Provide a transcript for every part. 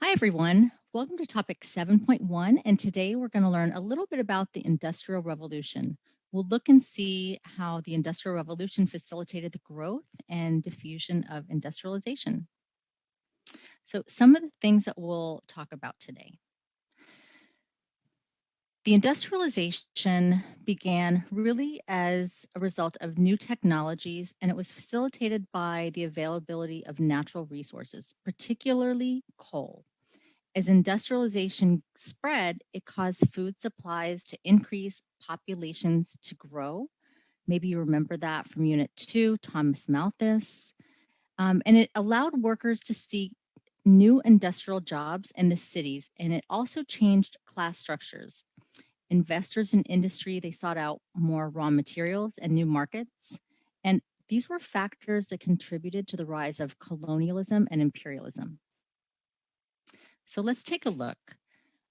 Hi, everyone. Welcome to topic 7.1. And today we're going to learn a little bit about the Industrial Revolution. We'll look and see how the Industrial Revolution facilitated the growth and diffusion of industrialization. So, some of the things that we'll talk about today. The industrialization began really as a result of new technologies, and it was facilitated by the availability of natural resources, particularly coal. As industrialization spread, it caused food supplies to increase, populations to grow. Maybe you remember that from Unit 2, Thomas Malthus. And it allowed workers to seek new industrial jobs in the cities, and it also changed class structures. Investors in industry, they sought out more raw materials and new markets. And these were factors that contributed to the rise of colonialism and imperialism. So let's take a look.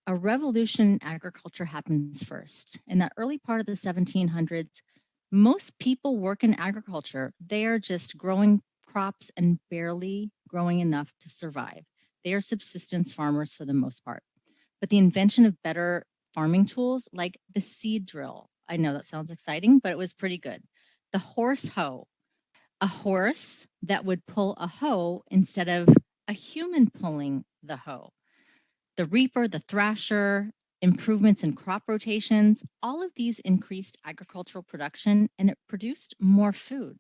A revolution in agriculture happens first. In the early part of the 1700s, most people work in agriculture. They are just growing crops and barely growing enough to survive. They are subsistence farmers for the most part. But the invention of better farming tools like the seed drill, I know that sounds exciting, but it was pretty good. The horse hoe, a horse that would pull a hoe instead of a human pulling the hoe. The reaper, the thrasher, improvements in crop rotations, all of these increased agricultural production and it produced more food.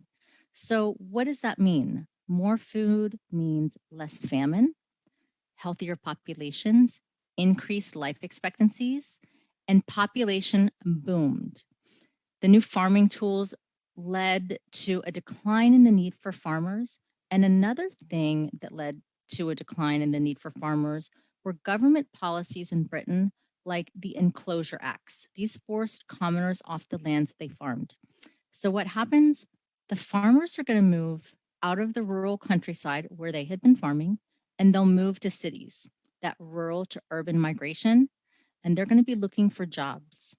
So, what does that mean? More food means less famine, healthier populations, increased life expectancies, and population boomed. The new farming tools led to a decline in the need for farmers. And another thing that led to a decline in the need for farmers were government policies in Britain, like the Enclosure Acts. These forced commoners off the lands they farmed. So, what happens? The farmers are going to move out of the rural countryside where they had been farming, and they'll move to cities, that rural to urban migration, and they're going to be looking for jobs.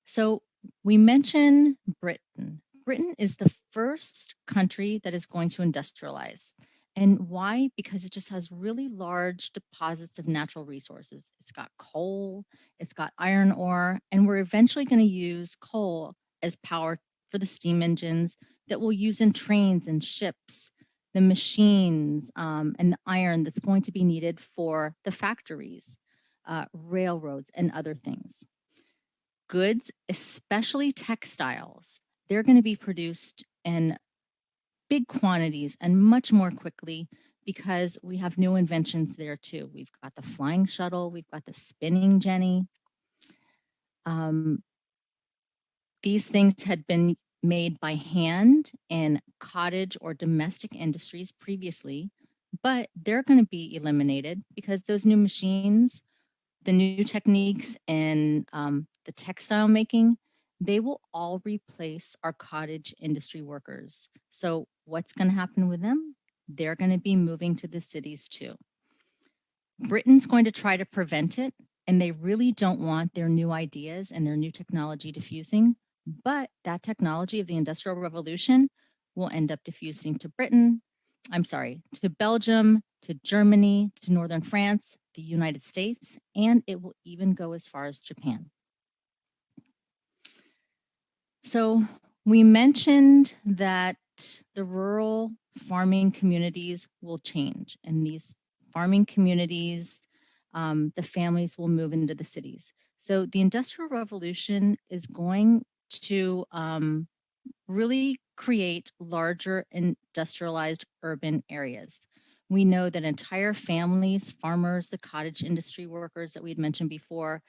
So we mention Britain. Britain is the first country that is going to industrialize. And why? Because it just has really large deposits of natural resources. It's got coal, it's got iron ore, and we're eventually going to use coal as power for the steam engines that we'll use in trains and ships, the machines, and the iron that's going to be needed for the factories, railroads, and other things. Goods, especially textiles, they're going to be produced in big quantities and much more quickly because we have new inventions there too. We've got the flying shuttle, we've got the spinning jenny. Um, these things had been made by hand in cottage or domestic industries previously, but they're going to be eliminated because those new machines, the new techniques in the textile making, they will all replace our cottage industry workers. So, what's going to happen with them? They're going to be moving to the cities too. Britain's going to try to prevent it, and they really don't want their new ideas and their new technology diffusing. But that technology of the Industrial Revolution will end up diffusing to Britain, to Belgium, to Germany, to Northern France, the United States, and it will even go as far as Japan. So we mentioned that the rural farming communities will change, and these farming communities, the families will move into the cities. So the Industrial Revolution is going to really create larger industrialized urban areas. We know that entire families, farmers, the cottage industry workers that we had mentioned before,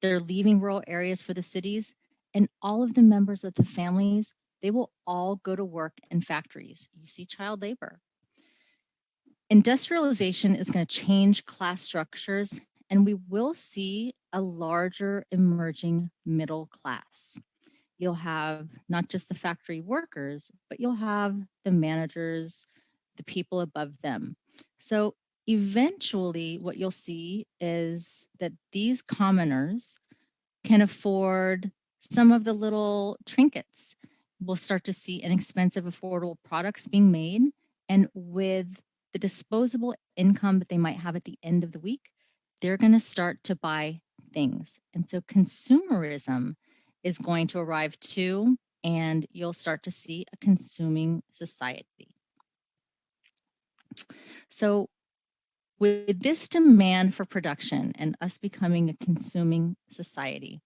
they're leaving rural areas for the cities, and all of the members of the families, they will all go to work in factories. You see child labor. Industrialization is going to change class structures, and we will see a larger emerging middle class. You'll have not just the factory workers, but you'll have the managers, the people above them. So eventually, what you'll see is that these commoners can afford some of the little trinkets. We'll start to see inexpensive, affordable products being made. And with the disposable income that they might have at the end of the week, they're going to start to buy things. And so consumerism is going to arrive too, and you'll start to see a consuming society. So with this demand for production and us becoming a consuming society,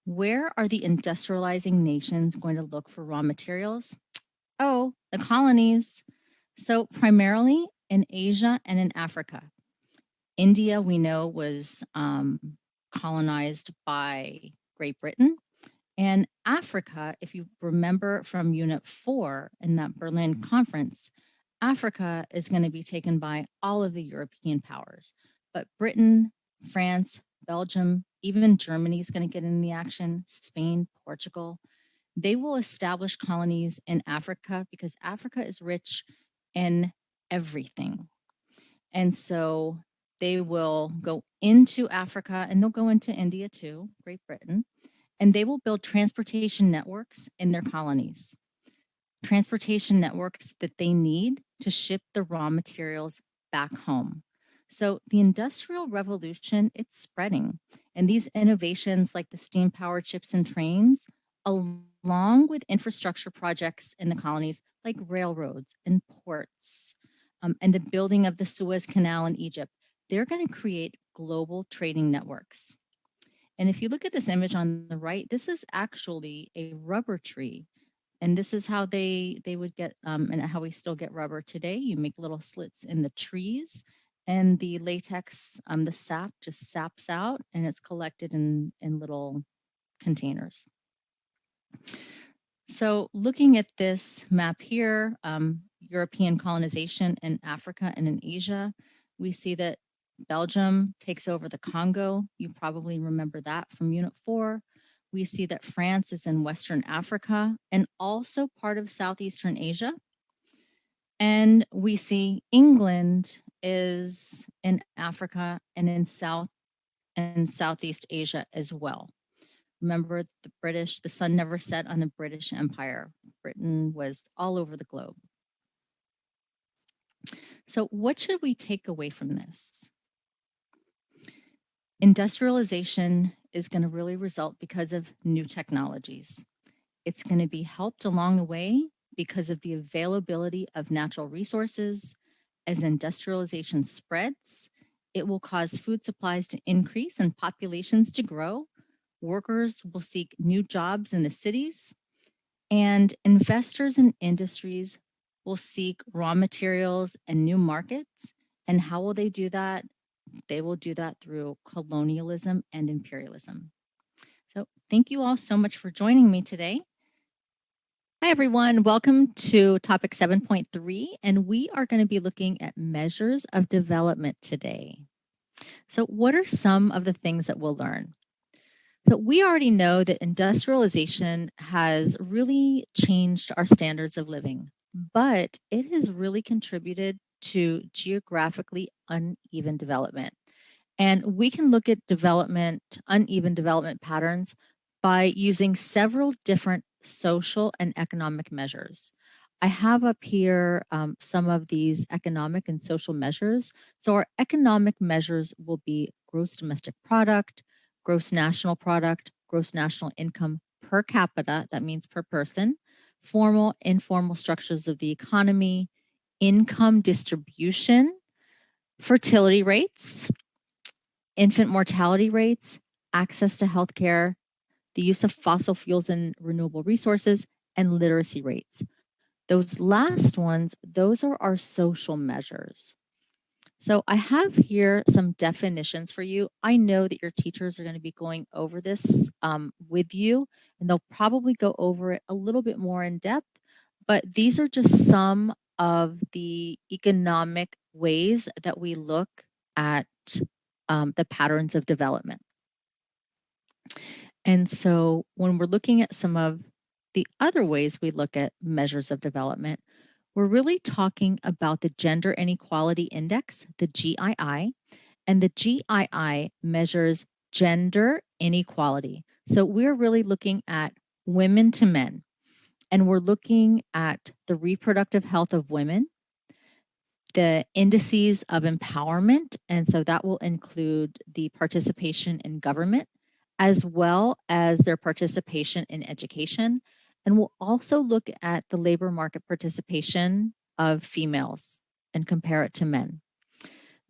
where are the industrializing nations going to look for raw materials? Oh, the colonies. So primarily in Asia and in Africa. India, we know, was colonized by Great Britain. And Africa, if you remember from Unit 4 in that Berlin conference, Africa is going to be taken by all of the European powers. But Britain, France, Belgium, even Germany is going to get in the action, Spain, Portugal. They will establish colonies in Africa because Africa is rich in everything. And so they will go into Africa and they'll go into India too, Great Britain, and they will build transportation networks in their colonies. Transportation networks that they need to ship the raw materials back home. So the Industrial Revolution, it's spreading. And these innovations like the steam-powered ships and trains, along with infrastructure projects in the colonies like railroads and ports, and the building of the Suez Canal in Egypt, they're going to create global trading networks. And if you look at this image on the right, this is actually a rubber tree. And this is how they would get, and how we still get rubber today. You make little slits in the trees, and the latex, the sap just saps out, and it's collected in little containers. So looking at this map here, European colonization in Africa and in Asia, we see that Belgium takes over the Congo. You probably remember that from Unit 4. We see that France is in Western Africa and also part of Southeastern Asia. And we see England is in Africa and in South and Southeast Asia as well. Remember, the British, the sun never set on the British Empire. Britain was all over the globe. So what should we take away from this? Industrialization is going to really result because of new technologies. It's going to be helped along the way because of the availability of natural resources. As industrialization spreads, it will cause food supplies to increase and populations to grow. Workers will seek new jobs in the cities, and investors and industries will seek raw materials and new markets. And how will they do that? They will do that through colonialism and imperialism. So thank you all so much for joining me today. Hi, everyone. Welcome to topic 7.3, and we are going to be looking at measures of development today. So what are some of the things that we'll learn? So we already know that industrialization has really changed our standards of living, but it has really contributed to geographically uneven development. And we can look at uneven development patterns by using several different social and economic measures. I have up here some of these economic and social measures. So our economic measures will be gross domestic product, gross national product, gross national income per capita, that means per person, formal, informal structures of the economy, income distribution, fertility rates, infant mortality rates, access to healthcare, the use of fossil fuels and renewable resources, and literacy rates. Those last ones, those are our social measures. So I have here some definitions for you. I know that your teachers are going to be going over this with you, and they'll probably go over it a little bit more in depth, but these are just some of the economic ways that we look at the patterns of development. And so when we're looking at some of the other ways we look at measures of development, we're really talking about the Gender Inequality Index, the GII, and the GII measures gender inequality. So we're really looking at women to men, and we're looking at the reproductive health of women, the indices of empowerment, and so that will include the participation in government as well as their participation in education. And we'll also look at the labor market participation of females and compare it to men.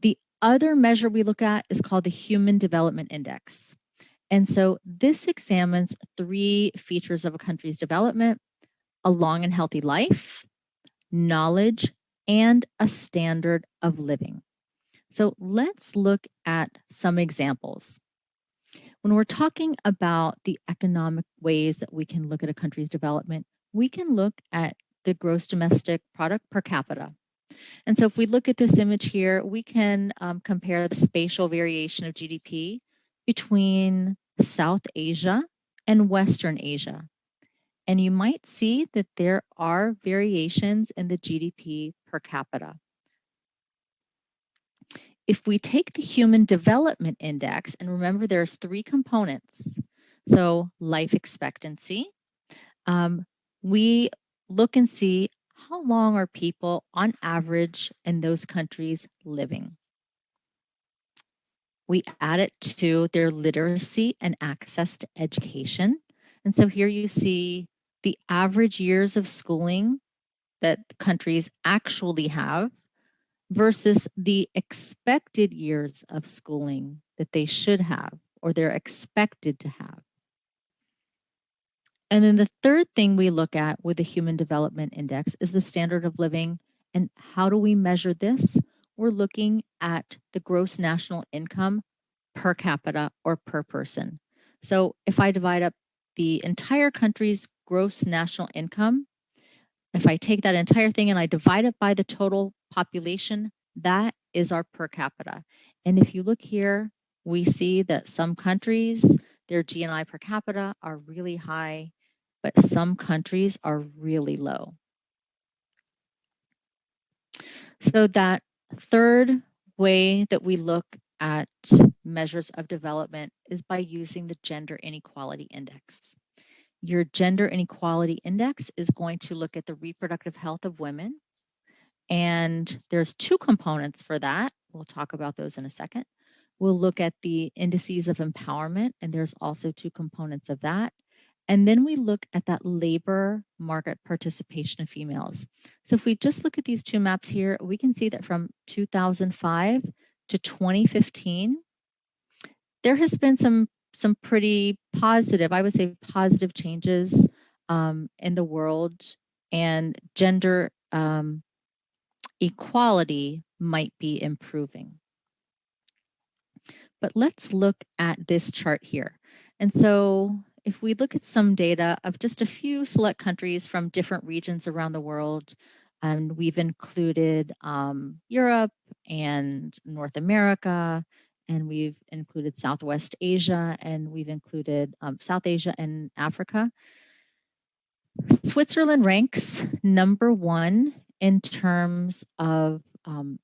The other measure we look at is called the Human Development Index. And so this examines 3 features of a country's development: a long and healthy life, knowledge, and a standard of living. So let's look at some examples. When we're talking about the economic ways that we can look at a country's development, we can look at the gross domestic product per capita. And so if we look at this image here, we can compare the spatial variation of GDP between South Asia and Western Asia. And you might see that there are variations in the GDP per capita. If we take the Human Development Index, and remember there's 3 components, so life expectancy, we look and see how long are people on average in those countries living. We add it to their literacy and access to education. And so here you see the average years of schooling that countries actually have versus the expected years of schooling that they should have or they're expected to have. And then the third thing we look at with the Human Development Index is the standard of living. And how do we measure this? We're looking at the gross national income per capita or per person. So if I divide up the entire country's gross national income, if I take that entire thing and I divide it by the total population, that is our per capita. And if you look here, we see that some countries, their GNI per capita are really high, but some countries are really low. So that third way that we look at measures of development is by using the Gender Inequality Index. Your Gender Inequality Index is going to look at the reproductive health of women. And there's 2 components for that. We'll talk about those in a second. We'll look at the indices of empowerment, and there's also 2 components of that. And then we look at that labor market participation of females. So if we just look at these 2 maps here, we can see that from 2005 to 2015, there has been some pretty positive, I would say positive changes in the world, and gender equality might be improving. But let's look at this chart here. And so if we look at some data of just a few select countries from different regions around the world, and we've included Europe and North America, and we've included Southwest Asia, and we've included South Asia and Africa. Switzerland ranks number 1 in terms of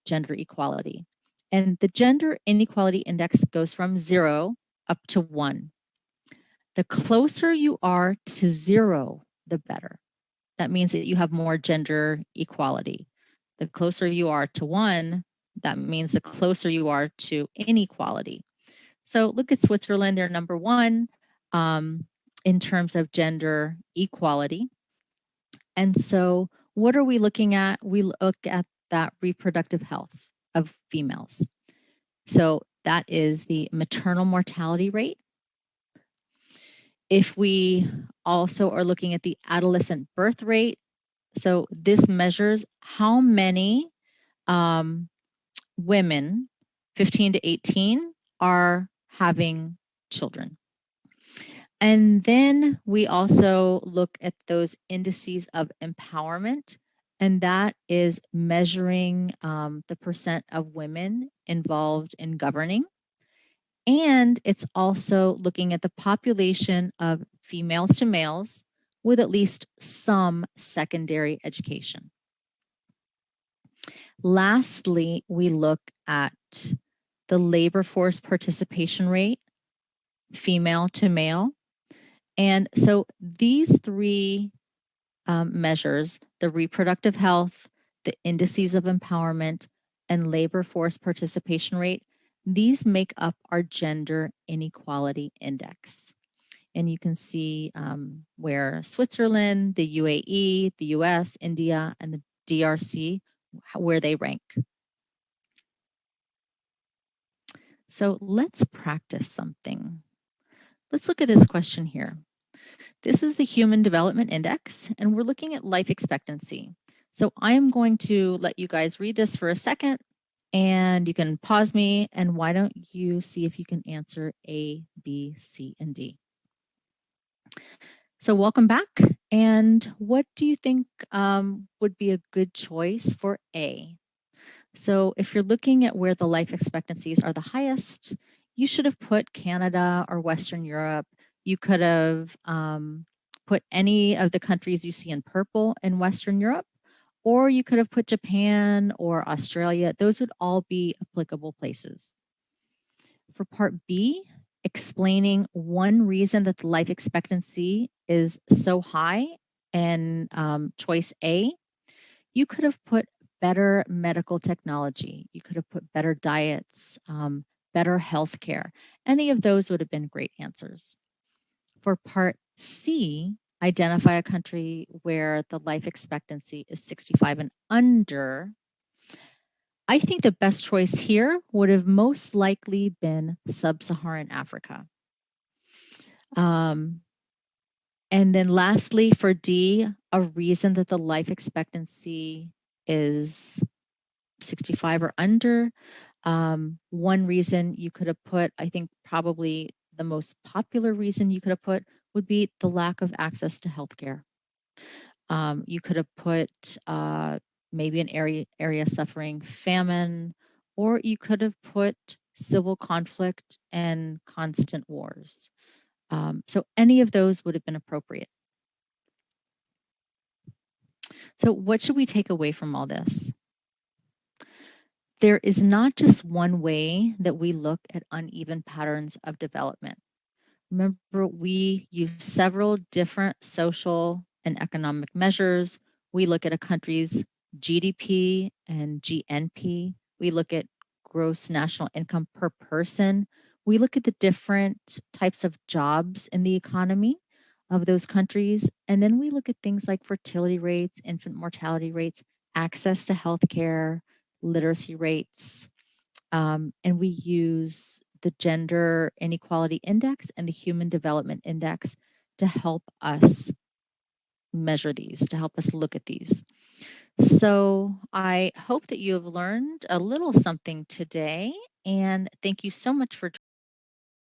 gender equality. And the Gender Inequality Index goes from 0 up to 1. The closer you are to 0, the better. That means that you have more gender equality. The closer you are to 1, that means the closer you are to inequality. So look at Switzerland, they're number 1 in terms of gender equality. And so what are we looking at? We look at that reproductive health of females. So that is the maternal mortality rate. If we also are looking at the adolescent birth rate, so this measures how many women 15 to 18 are having children. And then we also look at those indices of empowerment, and that is measuring the percent of women involved in governing. And it's also looking at the population of females to males with at least some secondary education. Lastly, we look at the labor force participation rate, female to male. And so these 3 measures, the reproductive health, the indices of empowerment, and labor force participation rate, these make up our gender inequality index. And you can see where Switzerland, the UAE, the US, India, and the DRC, where they rank. So let's practice something. Let's look at this question here. This is the Human Development Index, and we're looking at life expectancy. So I am going to let you guys read this for a second, and you can pause me, and why don't you see if you can answer A, B, C, and D. So welcome back. And what do you think would be a good choice for A? So if you're looking at where the life expectancies are the highest, you should have put Canada or Western Europe. You could have put any of the countries you see in purple in Western Europe, or you could have put Japan or Australia. Those would all be applicable places. For part B, explaining one reason that the life expectancy is so high in choice A, you could have put better medical technology. You could have put better diets, better healthcare. Any of those would have been great answers. For part C, identify a country where the life expectancy is 65 and under. I think the best choice here would have most likely been Sub-Saharan Africa. And then lastly, for D, a reason that the life expectancy is 65 or under. One reason you could have put, I think probably the most popular reason you could have put would be the lack of access to healthcare. You could have put maybe an area suffering famine, or you could have put civil conflict and constant wars. So any of those would have been appropriate. So what should we take away from all this? There is not just one way that we look at uneven patterns of development. Remember, we use several different social and economic measures. We look at a country's GDP and GNP. We look at gross national income per person. We look at the different types of jobs in the economy of those countries. And then we look at things like fertility rates, infant mortality rates, access to healthcare, literacy rates, and we use the Gender Inequality Index and the Human Development Index to help us measure these, to help us look at these. So I hope that you have learned a little something today, and thank you so much for